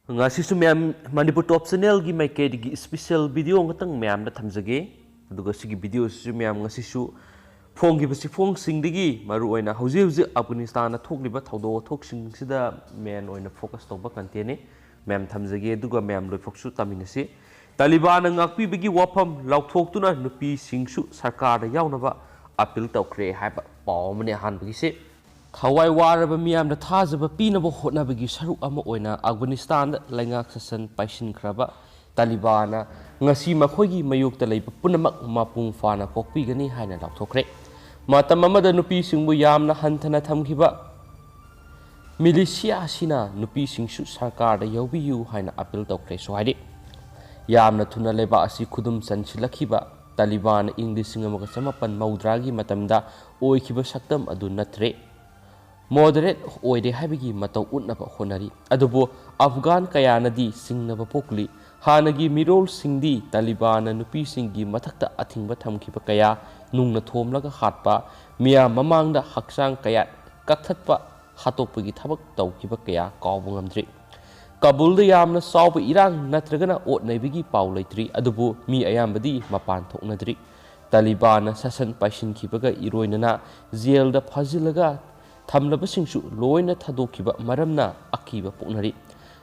ngasisu myam Manipur Top Channel gi maike gi special video ngatang myam da thamjage aduga sigi video su myam ngasisu phong gi basi phong sing digi maru oina hauji hauji Afghanistan na thokliba thodo thoksing sida men oina focus toba content ne myam thamjage aduga myam loi foksu taminasi Taliban ngakpi bigi wafam laukthok nupi singsu sarkar da yaunaba appeal tawkhre haiba pawmane han bigi se khawai waraba miyam da thajaba pinaba hotnabagi saruk ama oina Afghanistan da laingak sasan paisin khraba Taliban ngasi makhoigi mayokta leiba punamak mapung fana kokpi gani haina laukthokre matam amada nupi singbu yamna hantana thamkhiba militia sina nupi singsu sarkar da yawbiyu haina appeal tawkhre sohari yamna thuna leba asi khudum chanchilakhiba Taliban English singa samapan maudragi matamda oikhiba saktam adu natre moderate oide habigi matau utnaba honari adubo Afghan kayanadi singnaba pokli hanagi mirol singdi Taliban nupi singi mathakta athingba thamkhiba kaya nungna thomlaga hatpa miya mamangda haksang kaya kakthatpa hatokpagi thabak tawkiba kaya kawbungamdri Kabul da yamna sawba irang natragana otnaibigi paw leitri adubu mi ayambadi mapan thoknadri Taliban sasan paisin khibaga iroinana jail da phajilaga thamlabasingsu loina thadokhiba maramna Akiba poknari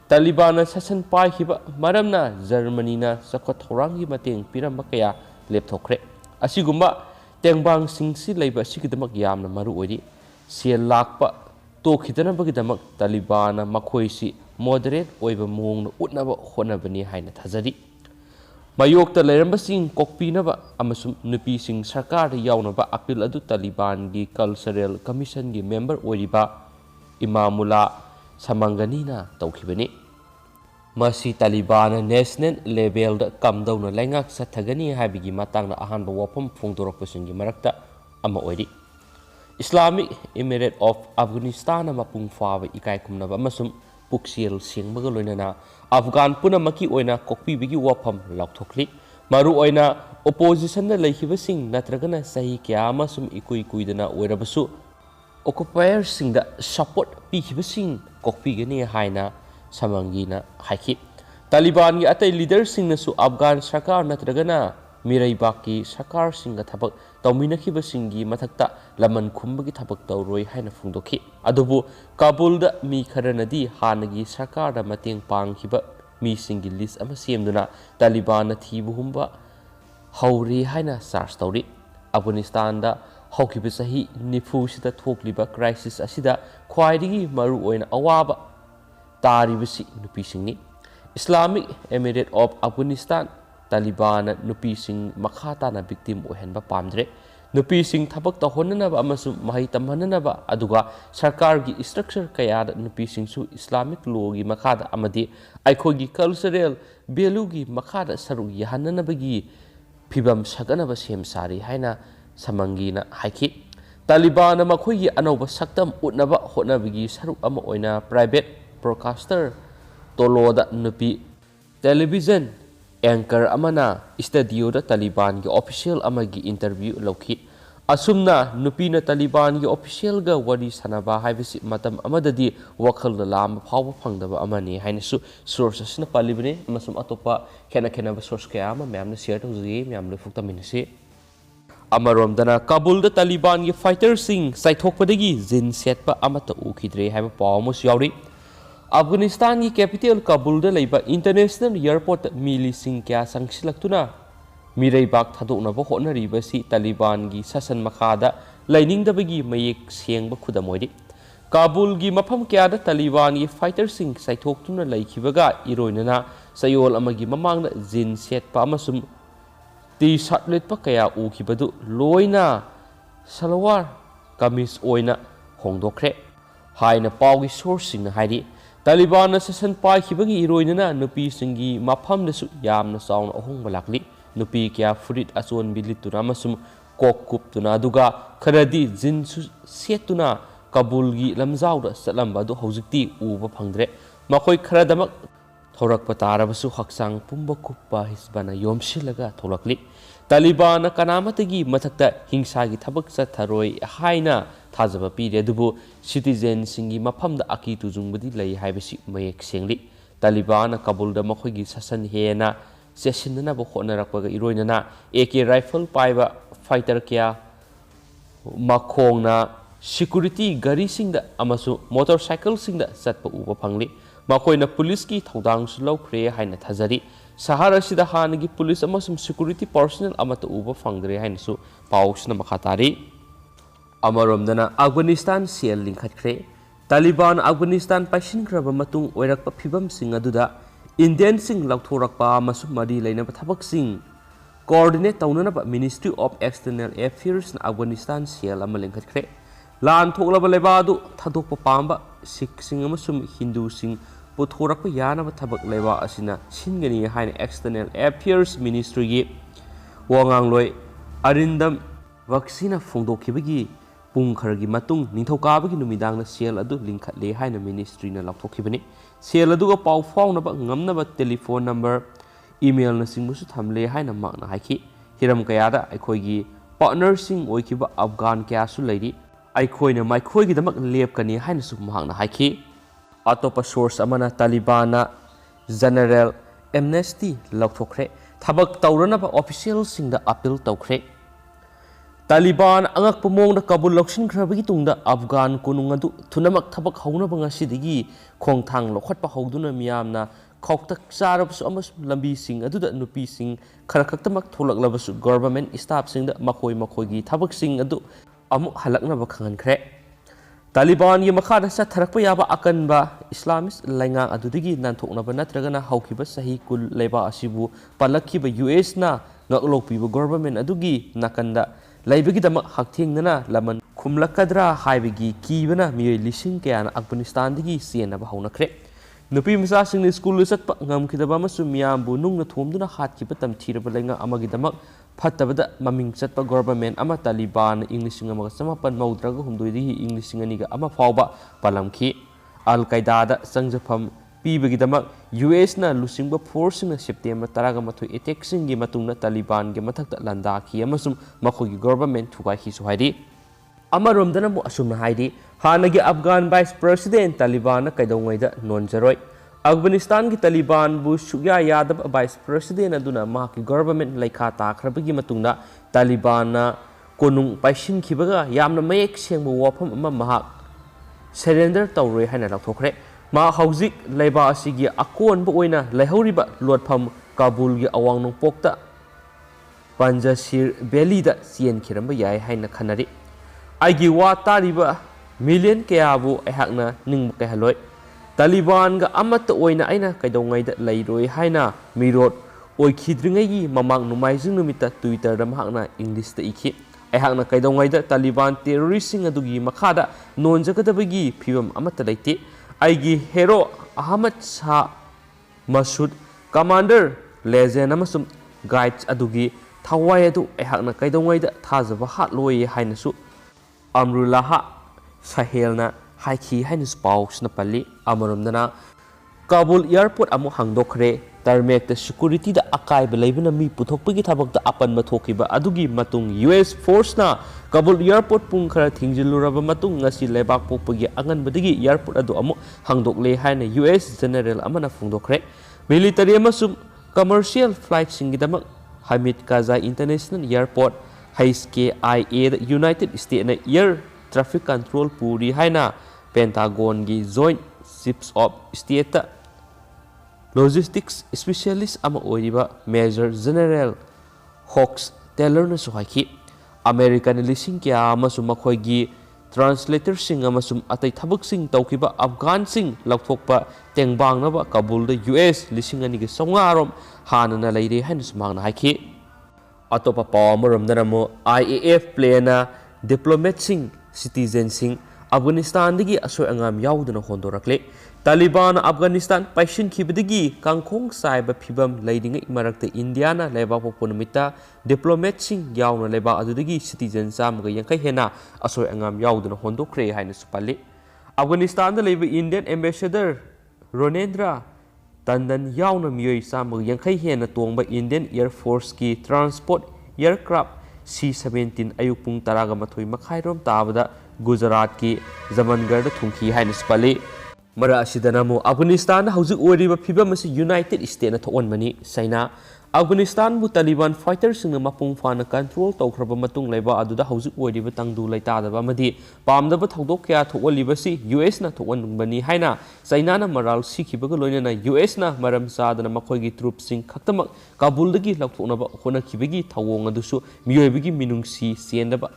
Taliban sasan pai khiba maramna Germany na sakot thorangi mateng piramba kaya lepthokre asigumba tengbang singsi leiba sigidamak yamna maru oiri sel lakpa tokhidana bagidamak Taliban makhoisi moderate oiba mong utnaba honabani haina thajari mayokta leirambasing kokpinaba amasum nupi sing sarkar yaunaba appeal adu Taliban gi cultural commission gi member oiriba Imamullah Samanganina tawkhibani masi Taliban national level da kamdawna laingak sathagani habigi matangna ahanba wapam phongdorakpasingi marakta ama oiri Islamic Emirate of Afghanistan mapung fawa ikai kumnaba amasum puksiel singbaga loinana Afghan punamaki oina kokpibigi wafam laukthokli maru oina opposition na leihibasing natragana sahi kya amasum ikui kuidana oirabasu occupier singda support pihibasing kokpigani haina samangina haiki Taliban gi atai leader singnasu Afghan sarkar natragana miraibaki sarkar singa thabak tawminakhibasinggi mathakta laman khumbagi thabak tawroi haina phungdokhi adubu Kabul da mi kharanadi hanagi sarkar da mateng pangkhiba mi singi list ama semduna Taliban thibu humba hauri haina charge tawri Afghanistan da hokhiba sahi nifu sida thokliba crisis asida khwaidigi maru oina awaba taribasi nupi singni Islamic Emirate of Afghanistan Taliban nupi sing makhata na victim ohenba pamdre nupi sing thabak ta honanaba amasu mahai tamhananaba aduga sarkar gi structure kaya da nupi sing su Islamic law gi makhada amadi aikhogi cultural value gi makhada saru yahananaba gi phibam saganaba sem sari haina samangina haiki Taliban makhogi anoba saktam utnaba honabagi saru ama oina private broadcaster toloda nupi television anchor amana studio da Taliban gi official amagi interview lokhi asumna nupina Taliban gi official ga wari sanaba haibisi matam amadadi wakhal da lam phawa phangdaba amani hainasu sources na palibne amasum atopa khena source kaya ama myam na share tawji myam le fukta minase amarom dana Kabul da Taliban gi fighter sing Chaithokhre jin setpa amata ukhidre haiba pawmus yauri Afghanistan की capital Kabul दा लेबा international airport मिली सिंह क्या संगसिलक्तुना मिरैबाक थादोकनबा होटनरिबसी तालिबान की शासन मखादा लाइनिंगदबगी मयेक सेंगबा खुदमोइदि काबुल की मफम क्या दा तालिबान की फाइटर सिंह साइथोक्तुना लैखिबगा इरोइनना सयोल अमगी ममांगदा जिन सेटपा अमसुम टी शर्ट लेटपा कया उखिबदु लोइना salwar kameez ओइना होंदोखरे हाइना Pawgi sourcing हाइदि Taliban sasan paikibagi iroinana nupi singi maphamdasu yamna sauna ahongba lakli nupi kya furit achon bilituna amasum kokkuptuna aduga kharadi jinsu setuna Kabul gi lamjawda satlamba du haujikti uba phangdre makoi kharadamak thorakpa tarabasu haksang pumba kuppa hisbana yomsilaga tholakli Taliban kanamatagi mathakta hingsagi thabak chatharoi haina thajaba pire adubu citizen singi mafamda aki tujungbadi lei haibasi mayek sengli Taliban Kabul da makhoi gi sasan hena sesindana bo khonarapga iroinana AK rifle paiba fighter kya makhongna security gari singda amasu motorcycle singda satpa uba phangli makoina police ki thodang su lawkhre haina thajari sahara sida hanagi police amasum security personnel amata uba phangdre haina su pausna makhatari amaromdana Afghanistan sel linkhatkre Taliban Afghanistan paishinkraba matung oirakpa phibam sing aduda Indian sing lauthorakpa amasu mari leinaba thabak sing coordinate taunanaba Ministry of External Affairs na Afghanistan sel ama linkhatkre Lan thoklaba lebadu thadokpa pamba Sikh sing amasum Hindu sing puthorakpa yanaba thabak leba asina singani haina External Affairs Ministry gi wangangloi arindam vaccine phongdokhibagi pung khargi matung ningthokabagi numidangna sel adu linkhatle haina ministry na laukhokhibani sel adu ga pau faunaba ngamnaba telephone number email na singbusu thamle haina makna haiki hiram kayada aikhoigi partner sing oikiba Afghan kya su leiri aikhoina maikhoigi damak lepkani haina su mahangna haiki atopa source amana Taliban general amnesty laukhokhre thabak tawranaba official singda appeal tawkhre Taliban angak pumong Kabul lakshin khrabagi tungda Afghan kunung adu thunamak thabak hauna banga sidigi khongthang lokhatpa hauduna miyamna khoktak charabsu amas lambi sing aduda nupi sing kharakaktamak tholaklabasu government staff singda makhoi gi thabak sing adu amu halakna ba khangankhre Taliban gi makhada sa tharakpa yaba akanba Islamist lainga adudigi nanthoknaba natragana haukiba sahi kul leba asibu palakhiba US na ngaklokpiba government adugi nakanda Laibagi damak hakthengna laman khumlakadra haibagi kibana miyoi lising kayana Afghanistan digi siena ba haunakre nupi masa singni school satpa ngamkhidaba masu miyambu nungna thomduna hatkiba tamthiraba lenga amagi damak phattabada maming satpa government ama Taliban English ngamaga samapan maudraga humdoidi English nganiga ama fawba palamki Al-Qaeda da sangjafam pibagi damak US na lusingba force na September 13 attack singi matungna Taliban ge mathakta landaki amasum makhogi government thugai hi suhaidi amaromdana mu asumna haidi hanagi Afghan vice president Taliban na kaidongaida nonjaroi Afghanistan gi Taliban bu sugya yadab vice president aduna mahaki government laikha takhrabagi matungna Taliban na konung paishin khibaga yamna mayek sengbu wafam ama mahak surrender tawroi haina laukhokhre Ma Haojik leba asigi akon bu oina leihoriba lotpham Kabul gi awang nongpokta Panjashir Valley da sien khiramba yai haina khanari aigi wa tariba million kayabu aihakna ningbu kaihaloi Taliban ga amata oina aina kaidongai da leiroi haina mirot oikhidringai gi mamang numaijing numita Twitter da mahakna English da ikhi aihakna kaidongai da Taliban terrorist sing adugi makhada nonjagadabagi phibam amata leite Aigi hero Ahmad Shah Masud Commander Legend amasum guides adugi thawai adu aihakna kaidongai da thajaba hatloi hainasu Amrullah Sahelna haiki hainus pausna pali amaromdana Kabul airport amu hangdokhre tarmek da security da akai belaibna mi puthokpagi thabak da apan mathokiba adugi matung US force na Kabul airport pung khara thingjiluraba matung ngasi lebak pokpagi anganbadagi airport adu amu hangdokle haina US general amana phungdokhre military amasum commercial flight singidamak Hamid Karzai International Airport HKIA da United States na air traffic control puri haina Pentagon gi joint chiefs of state logistics specialist ama oiba Major General Hawks Taylor na suhaiki American lising kya amasum makhoigi translator sing amasum atai thabak sing tawkiba Afghan sing laukthokpa tengbang naba Kabul da US lising ani ge songarom hanana leire hain sumangna haiki atopa pawamarom naramo IAF plena diplomat sing citizen sing Afghanistan digi asoi angam yauduna hondorakle Taliban Afghanistan paishin khibadigi kangkhong saiba phibam leidingai marakta India na leba poponumita diplomat sing yauna leba adudagi citizen samga yankai hena asoi angam yauduna hondokre haina supali Afghanistan da leba Indian ambassador Ronendra Tandon yauna miyoi samga yankai hena tongba Indian Air Force ki transport aircraft C-17 ayuk pung taraga mathoi makhairom tabada Gujarat ki Zamangar da thungki haina supali Mara asidanamu Afghanistan haujuk oiriba phibam asi United States na thoonmani China Afghanistan bu Taliban fighters sing mapung fana control tawkhraba matung leiba aduda haujuk oiriba tangdu leitadaba madi pamdaba thodok kya tholiba si US na thonbani haina China na maral sikhibaga loinana US na maram sadana makhoigi troops sing khaktamak Kabul dagi laukthonaba hona khibagi thawong adusu miyoibagi minungsi siendaba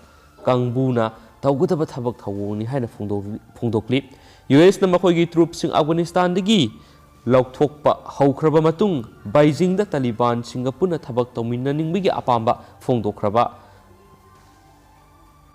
kangbuna tawgudaba thabak thawoni haina phungdokli US na makhoigi troops sing Afghanistan dagi laukthokpa haukraba matung Beijing da Taliban Singapore na thabak tawminna ningbigi apamba phongdokraba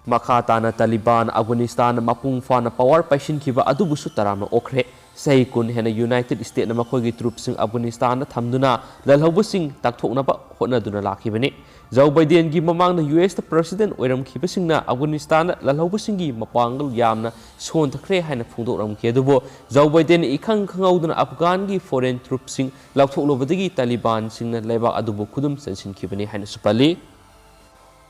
makata na Taliban Afghanistan mapung fana power passion khiba adubusu tarama okre sei kun hena United States na makhoigi troops sing Afghanistan na thamduna lalhobusing takthoknaba hotnaduna lakhibani Joe Biden gi mamang na US president oiram khibasing na Afghanistan lalhobusing gi mapangal yamna Chaithokhre haina phungdokram ki adubo Joe Biden ikhang khangauduna Afghan gi foreign troops sing laukhthoklobadagi Taliban sing na leba adubo khudum sansin khibani haina supali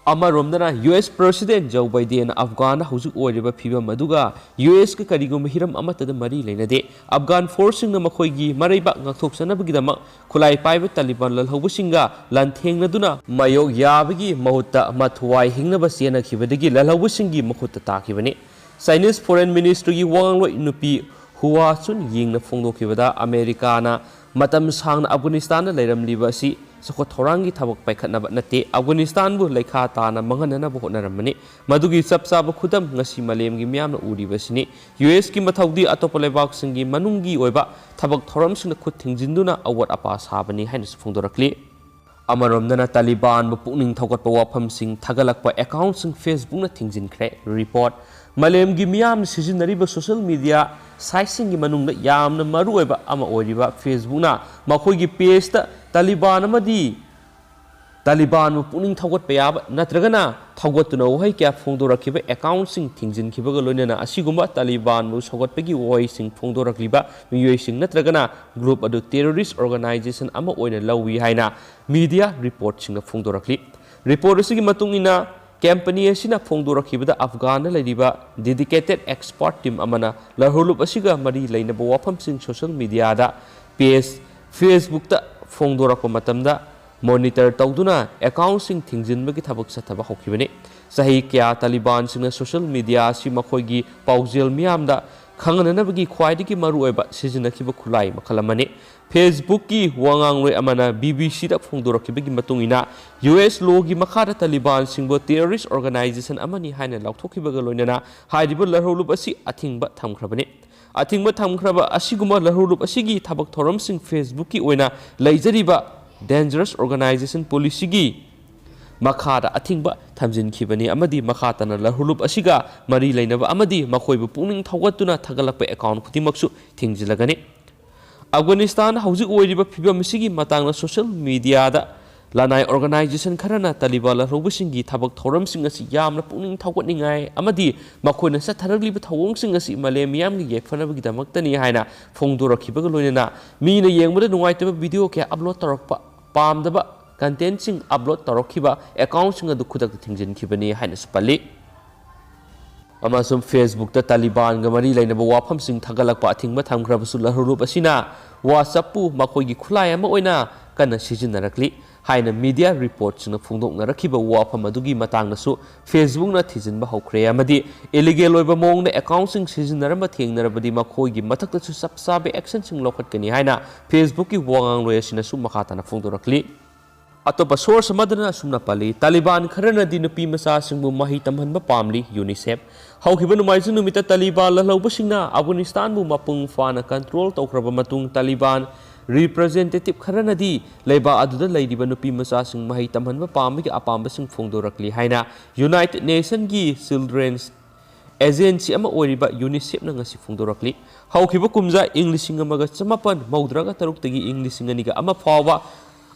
Amaromdana US President Joe Biden Afghan haujuk oiriba phibam aduga US ka karigum hiram amatada mari leinade Afghan forcing na makhoigi maraiba ngakthoksanabagidama khulai paiba Taliban lalhaubusinga lanthengna mayog yabagi mahutta mathuai hingnaba sena khibadagi lalhaubusingi makhutta takibani Chinese Foreign Ministry gi wangloi nupi Hua Chun yingna phongdokhibada America na matam sangna Afghanistan na leiramliba si Soko thorangi thabak paikhatnaba nate Afghanistan bu leikha tana manganana bu hotnaramani madugi sapsaba khudam ngasi malemgi miyamna uribasini US ki mathaudi atopa lebak singi manungi oiba thabak thoram singna khut thingjinduna awat apa sabani haina phungdorakli Amaromdana Taliban bu pukning thawgatpa wafam sing thagalakpa account sing Facebook na thingjinkhre report malemgi miyam sijinariba social media site singi manungna yamna maruoiba ama oiriba Facebook na makhoigi page ta Taliban amadi Taliban puning thawgat payaba natragana thawgatuna wahai kya phongdorakhiba account sing thingjin khibaga loinana asigumba Taliban bu sogat pegi wahai sing phongdorakliba miyoi sing natragana group adu terrorist organization ama oina lawi haina media report sing phongdorakli report asigi matungina company asina phongdorakhibada Afghan laidiba dedicated expert team amana larhulup asiga mari lainaba wafam sing social media da page Facebook ta phongdorakpa matamda monitor tawduna account sing thingjinbagi thabak sathaba hokibani sahi kya Taliban sing social media si makhoigi paujel miyamda khangananabagi khwaidigi maruoiba sijinakhiba khulai makhalamani Facebook ki wangangloi amana BBC da phongdorakhibagi matungina US law gi makhada Taliban singbo terrorist organization amani haina lauthokhibaga loinana haidiba larholup asi athingba thamkhrabani athingba thamkhraba asiguma larholup asigi thabak thoram sing Facebook ki oina leijariba dangerous organization policy gi makhada athingba thamjin khibani amadi makhatana larhulup asiga mari leinaba amadi makhoibu puning thawgatuna thagalakpa account khutimaksu thingjilagani Afghanistan haujuk oiriba phibam sigi matangna social media da lanai organization kharana Taliban larhobusingi thabak thoram sing asi yamna puning thawgatningai amadi makhoina satharagliba thawong sing asi malem yamgi yekfanabagi damaktani haina phongdorakhibaga loinana mina yengmada nungaitaba video ke upload tarakpa pamdaba content sing upload tarakhiba account sing adu khudak thingjin khibani haina supali amasum Facebook ta Taliban ga mari lainaba wafam sing thagalakpa athingba thamkhrabasu larhurup asina WhatsApp pu makhoigi khulai ama oina kana sijinarakli haina media reports na phungdoknarakhiba wafam adugi matangnasu Facebook na thijinba hokre amadi illegal oiba mongna account sing sijinaramba thengnarabadi makhoigi mathakta su sapsabe action sing lokhatkani haina Facebook ki wangang loi asina su makhatana phungdorakli atopa source madana sumna pali Taliban kharana di nupi masa singbu mahi tamhanba pamli UNICEF haukiba numaisu numita Taliban lalhaubasingna Afghanistan bu mapung fana control tawkraba matung Taliban representative kharana di leiba aduda leidiba nupi masa sing mahi tamhanba pamgi apamba sing phongdorakli haina United Nations gi Children's Agency ama oiriba UNICEF na ngasi phongdorakli haukiba kumja English amaga chamapan maudraga taruk tagi English nganiga ama fawa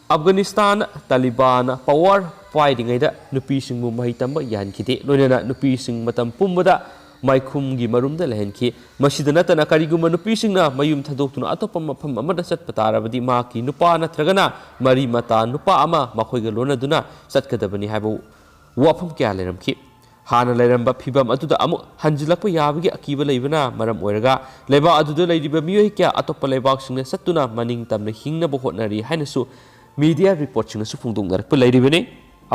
Afghanistan Taliban power fighting aida nupi singbu mahi tamba yankide loinana nupi sing matam pumbada maikhum gi marumda lehenki masidana tana kariguma nupi singna mayum thadoktuna atopa mafam amada satpa tarabadi ma ki nupa natragana mari mata nupa ama makhoiga lonaduna satkadabani haibu wafam kya leramki ꯍꯥꯟꯅ ꯂꯩꯔꯝꯕ ꯐꯤꯕꯝ ꯑꯗꯨꯗ ꯑꯃꯨꯛ ꯍꯟꯖꯤꯜꯂꯛꯄ ꯌꯥꯕꯒꯤ ꯑꯀꯤꯕ ꯂꯩꯕꯅ ꯃꯔꯝ ꯑꯣꯏꯔꯒ ꯂꯩꯕꯥꯛ ꯑꯗꯨꯗ ꯂꯩꯔꯤꯕ ꯃꯤꯑꯣꯏ ꯀꯌꯥ ꯑꯇꯣꯞꯄ ꯂꯩꯕꯥꯛꯁꯤꯡꯗ ꯆꯠꯇꯨꯅ ꯃꯅꯤꯡ ꯇꯝꯅ ꯍꯤꯡꯅꯕ ꯍꯣꯠꯅꯔꯤ ꯍꯥꯏꯅꯁꯨ ꯃꯤꯗꯤꯌꯥ ꯔꯤꯄꯣꯔꯠꯁꯤꯡꯅꯁꯨ ꯐꯣꯡꯗꯣꯛꯅꯔꯛꯄ ꯂꯩꯔꯤꯕꯅꯤ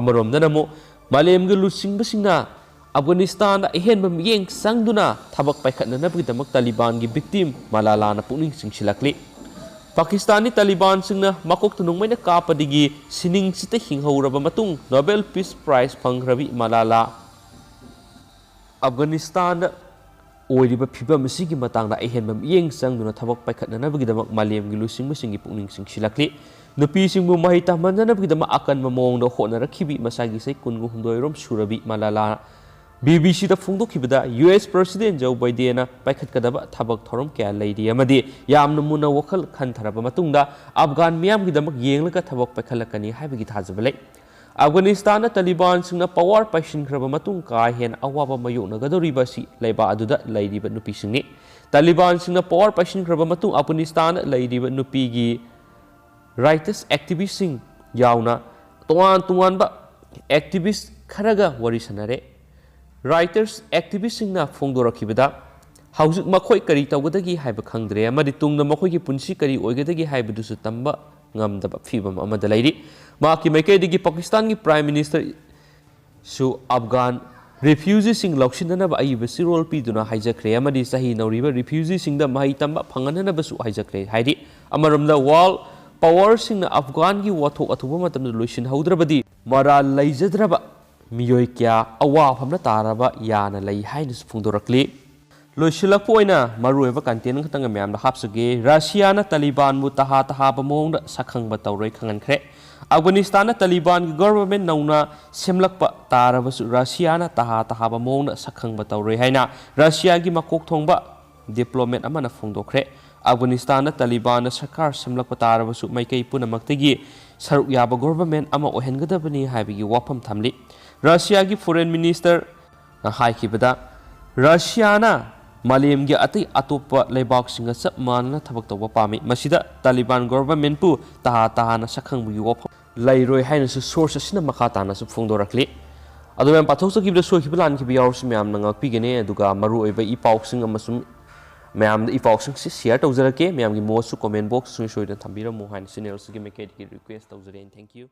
ꯑꯃꯔꯣꯝꯗꯅ ꯑꯃꯨꯛ ꯃꯥꯂꯦꯝꯒꯤ ꯂꯨꯆꯤꯡꯕꯁꯤꯡꯅ ꯑꯐꯒꯥꯅꯤꯁꯇꯥꯟꯗ ꯑꯍꯦꯟꯕ ꯃꯤꯠꯌꯦꯡ ꯆꯪꯗꯨꯅ ꯊꯕꯛ ꯄꯥꯏꯈꯠꯅꯅꯕꯒꯤꯗꯃꯛ ꯇꯥꯂꯤꯕꯥꯟꯒꯤ ꯚꯤꯛꯇꯤꯝ ꯃꯥꯂꯥꯂꯥꯅ ꯄꯨꯛꯅꯤꯡ ꯆꯤꯡꯁꯤꯜꯂꯛꯂꯤ ꯄꯥꯀꯤꯁꯇꯥनी ꯇꯥꯂꯤꯕꯥꯟꯁꯤꯡꯅ ꯃꯀꯣꯛꯇ ꯅꯣꯡꯃꯩꯅ ꯀꯥꯞꯄꯗꯒꯤ ꯁꯤꯅꯤꯡꯁꯤꯗ ꯍꯤꯡꯍꯧꯔꯕ ꯃꯇꯨꯡ ꯅꯣꯕꯦꯜ ꯄꯤꯁ ꯄ꯭ꯔꯥꯏꯖ ꯐꯪꯈ꯭ꯔꯕꯤ ꯃꯥꯂꯥꯂꯥ ꯑꯐꯒꯥꯅꯤꯁꯇꯥꯟꯗ ꯑꯣꯏꯔꯤꯕ ꯐꯤꯕꯝ ꯑꯁꯤꯒꯤ ꯃꯇꯥꯡꯗ ꯑꯍꯦꯟꯕ ꯃꯤꯠꯌꯦꯡ ꯆꯪꯗꯨꯅ ꯊꯕꯛ ꯄꯥꯏꯈꯠꯅꯅꯕꯒꯤꯗꯃꯛ ꯃꯥꯂꯦꯝꯒꯤ ꯂꯨꯆꯤꯡꯕꯁꯤꯡꯒꯤ ꯄꯨꯛꯅꯤꯡ ꯆꯤꯡꯁꯤꯜꯂꯛꯂꯤ ꯅꯨꯄꯤꯁꯤꯡꯕꯨ ꯃꯍꯩ ꯇꯝꯍꯟꯅꯅꯕꯒꯤꯗꯃꯛ ꯑꯀꯟꯕ ꯃꯑꯣꯡꯗ ꯍꯣꯠꯅꯔꯛꯈꯤꯕꯤ ꯃꯁꯥꯒꯤ ꯆꯍꯤ 26ꯔꯣꯝ ꯁꯨꯔꯕꯤ ꯃꯥꯂꯥꯂꯥ BBCꯗ ꯐꯣꯡꯗꯣꯛꯈꯤꯕꯗ US ꯄ꯭ꯔꯦꯁꯤꯗꯦꯟꯠ ꯖꯣ ꯕꯥꯏꯗꯦꯟꯅ ꯄꯥꯏꯈꯠꯀꯗꯕ ꯊꯕꯛ ꯊꯧꯔꯝ ꯀꯌꯥ ꯂꯩꯔꯤ ꯑꯃꯗꯤ ꯌꯥꯝꯅ ꯃꯨꯟꯅ ꯋꯥꯈꯜ ꯈꯟꯊꯔꯕ ꯃꯇꯨꯡꯗ ꯑꯐꯒꯥꯟ ꯃꯤꯌꯥꯝꯒꯤꯗꯃꯛ ꯌꯦꯡꯂꯒ ꯊꯕꯛ ꯄꯥꯏꯈꯠꯂꯛꯀꯅꯤ ꯍꯥꯏꯕꯒꯤ ꯊꯥꯖꯕ ꯂꯩ ꯑꯐꯒꯥꯅꯤꯁꯇꯥꯟꯗ ꯇꯥꯂꯤꯕꯥꯟꯁꯤꯡꯅ ꯄꯋꯥꯔ ꯄꯥꯏꯁꯤꯟꯈ꯭ꯔꯕ ꯃꯇꯨꯡ ꯀꯥ ꯍꯦꯟꯅ ꯑꯋꯥꯕ ꯃꯥꯌꯣꯛꯅꯒꯗꯧꯔꯤꯕ ꯑꯁꯤ ꯂꯩꯕꯥꯛ ꯑꯗꯨꯗ ꯂꯩꯔꯤꯕ ꯅꯨꯄꯤꯁꯤꯡꯅꯤ ꯇꯥꯂꯤꯕꯥꯟꯁꯤꯡꯅ ꯄꯋꯥꯔ ꯄꯥꯏꯁꯤꯟꯈ꯭ꯔꯕ ꯃꯇꯨꯡ ꯑꯐꯒꯥꯅꯤꯁꯇꯥꯟꯗ ꯂꯩꯔꯤꯕ ꯅꯨꯄꯤꯒꯤ ꯔꯥꯏꯇꯁ ꯑꯦꯛꯇꯤꯕꯤꯁꯁꯤꯡ ꯌꯥꯎꯅ ꯇꯣꯉꯥꯟꯕ ꯑꯦꯛꯇꯤꯕꯤꯁ ꯈꯔꯒ ꯋꯥꯔꯤ ꯁꯥꯅꯔꯦ ꯔꯥꯏꯇꯔꯁ ꯑꯦꯛꯇꯤꯕꯤꯁꯁꯤꯡꯅ ꯐꯣꯡꯗꯣꯔꯛꯈꯤꯕꯗ ꯍꯧꯖꯤꯛ ꯃꯈꯣꯏ ꯀꯔꯤ ꯇꯧꯒꯗꯒꯦ ꯍꯥꯏꯕ ꯈꯪꯗ꯭ꯔꯦ ꯑꯃꯗꯤ ꯇꯨꯡꯗ ꯃꯈꯣꯏꯒꯤ ꯄꯨꯟꯁꯤ ꯀꯔꯤ ꯑꯣꯏꯒꯗꯒꯦ ꯍꯥꯏꯕꯗꯨꯁꯨ ꯇꯝꯕ ꯉꯝꯗꯕ ꯐꯤꯕꯝ ꯑꯃꯗ ꯂꯩꯔꯤ ꯃꯍꯥꯛꯀꯤ ꯃꯥꯏꯀꯩꯗꯒꯤ ꯄꯥꯀꯤꯁꯇꯥꯟꯒꯤ ꯄ꯭ꯔꯥꯏꯝ ꯃꯤꯅꯤꯁꯇꯔꯁꯨ ꯑꯐꯒꯥꯟ ꯔꯤꯐ꯭ꯌꯨꯖꯤꯁꯤꯡ ꯂꯧꯁꯤꯟꯅꯅꯕ ꯑꯏꯕ ꯆꯤꯔꯣꯜ ꯄꯤꯗꯨꯅ ꯍꯥꯏꯖꯈ꯭ꯔꯦ ꯑꯃꯗꯤ ꯆꯍꯤ ꯅꯧꯔꯤꯕ ꯔꯤꯐ꯭ꯌꯨꯖꯤꯁꯤꯡꯗ ꯃꯍꯩ ꯇꯝꯕ ꯐꯪꯍꯟꯅꯕꯁꯨ ꯍꯥꯏꯖꯈ꯭ꯔꯦ ꯍꯥꯏꯗꯤ ꯑꯃꯔꯣꯝꯗ ꯋꯥꯔꯜ ꯄꯋꯥꯔꯁꯤꯡꯅ ꯑꯐꯒꯥꯟꯒꯤ ꯋꯥꯊꯣꯛ ꯑꯊꯨꯕ ꯃꯇꯝꯗ ꯂꯣꯏꯁꯤꯟꯍꯧꯗ꯭ꯔꯕꯗꯤ ꯃꯔꯥꯜ ꯂꯩꯖꯗ꯭ꯔꯕ ꯃꯤꯑꯣꯏ ꯀꯌꯥ ꯑꯋꯥꯐꯝꯗ ꯇꯥꯔꯕ ꯌꯥꯅ ꯂꯩ ꯍꯥꯏꯅꯁꯨ ꯐꯣꯡꯗꯣꯔꯛꯂꯤ ꯂꯣꯏꯁꯤꯜꯂꯛꯄ ꯑꯣꯏꯅ ꯃꯔꯨꯑꯣꯏꯕ ꯀꯟꯇꯦꯟ ꯈꯛꯇꯪ ꯃꯌꯥꯝꯗ ꯍꯥꯞꯆꯒꯦ ꯔꯁꯤꯌꯥꯅ ꯇꯥꯂꯤꯕꯥꯟꯕꯨ ꯇꯍꯥꯕ ꯃꯑꯣꯡꯗ ꯁꯛꯈꯪꯕ ꯇꯧꯔꯣꯏ ꯈꯪꯍꯟꯈ꯭ꯔꯦ ꯑꯐꯒꯥꯅꯤꯁꯇꯥꯟꯗ ꯇꯥꯂꯤꯕꯥꯟꯒꯤ ꯒꯚꯔꯟꯃꯦꯟꯠ ꯅꯧꯅ ꯁꯦꯝꯂꯛꯄ ꯇꯥꯔꯕꯁꯨ ꯔꯁꯤꯌꯥꯅ ꯇꯍꯥꯕ ꯃꯑꯣꯡꯗ ꯁꯛꯈꯪꯕ ꯇꯧꯔꯣꯏ ꯍꯥꯏꯅ ꯔꯁꯤꯌꯥꯒꯤ ꯃꯀꯣꯛ ꯊꯣꯡꯕ ꯗꯤꯄ꯭ꯂꯣꯃꯦꯠ ꯑꯃꯅ ꯐꯣꯡꯗꯣꯛꯈ꯭ꯔꯦ ꯑꯐꯒꯥꯅꯤꯁꯇꯥꯟꯗ ꯇꯥꯂꯤꯕꯥꯟꯅ ꯁꯔꯀꯥꯔ ꯁꯦꯝꯂꯛꯄ ꯇꯥꯔꯕꯁꯨ ꯃꯥꯏꯀꯩ ꯄꯨꯝꯅꯃꯛꯇꯒꯤ ꯁꯔꯨꯛ ꯌꯥꯕ ꯒꯚꯔꯟꯃꯦꯟꯠ ꯑꯃ ꯑꯣꯏꯍꯟꯒꯗꯕꯅꯤ ꯍꯥꯏꯕꯒꯤ ꯋꯥꯐꯝ ꯊꯝꯂꯤ ꯔꯁꯤꯌꯥꯒꯤ ꯐꯣꯔꯦꯟ ꯃꯤꯅꯤꯁꯇꯔꯅ ꯍꯥꯏꯈꯤꯕꯗ ꯔꯁꯤꯌꯥꯅ ꯃꯥꯂꯦꯝꯒꯤ ꯑꯇꯩ ꯑꯇꯣꯞꯄ ꯂꯩꯕꯥꯛꯁꯤꯡꯒ ꯆꯞ ꯃꯥꯟꯅꯅ ꯊꯕꯛ ꯇꯧꯕ ꯄꯥꯝꯃꯤ ꯃꯁꯤꯗ ꯇꯥꯂꯤꯕꯥꯟ ꯒꯚꯔꯟꯃꯦꯟꯠꯄꯨ ꯇꯍꯥꯅ ꯁꯛꯈꯪꯕꯒꯤ ꯋꯥꯐꯝ ꯂꯩꯔꯣꯏ ꯍꯥꯏꯅꯁꯨ ꯁꯣꯔꯁ ꯑꯁꯤꯅ ꯃꯈꯥ ꯇꯥꯅꯁꯨ ꯐꯣꯡꯗꯣꯔꯛꯂꯤ ꯑꯗꯨ ꯃꯌꯥꯝ ꯄꯥꯊꯣꯛꯆꯈꯤꯕꯗ ꯁꯣꯏꯈꯤꯕ ꯂꯥꯟꯈꯤꯕ ꯌꯥꯎꯔꯁꯨ ꯃꯌꯥꯝꯅ ꯉꯥꯛꯄꯤꯒꯅꯤ ꯑꯗꯨꯒ ꯃꯔꯨꯑꯣꯏꯕ ꯏ ꯄꯥꯎꯁꯤꯡ ꯑꯃꯁꯨꯡ ꯃꯌꯥꯝꯗ ꯏ ꯄꯥꯎꯁꯤꯡꯁꯤ ꯁꯤꯌꯔ ꯇꯧꯖꯔꯛꯀꯦ ꯃꯌꯥꯝꯒꯤ ꯃꯣꯠꯁꯨ ꯀꯣꯃꯦꯟ ꯕꯣꯛꯁ ꯁꯣꯏꯗꯅ ꯊꯝꯕꯤꯔꯝꯃꯨ ꯍꯥꯏꯅ ꯆꯦꯅꯦꯜꯁꯤꯒꯤ ꯃꯥꯏꯀꯩꯗꯒꯤ ꯔꯤꯀ꯭ꯋꯦꯁ ꯇꯧꯖꯔꯦ ꯊꯦꯡꯛ ꯌꯨ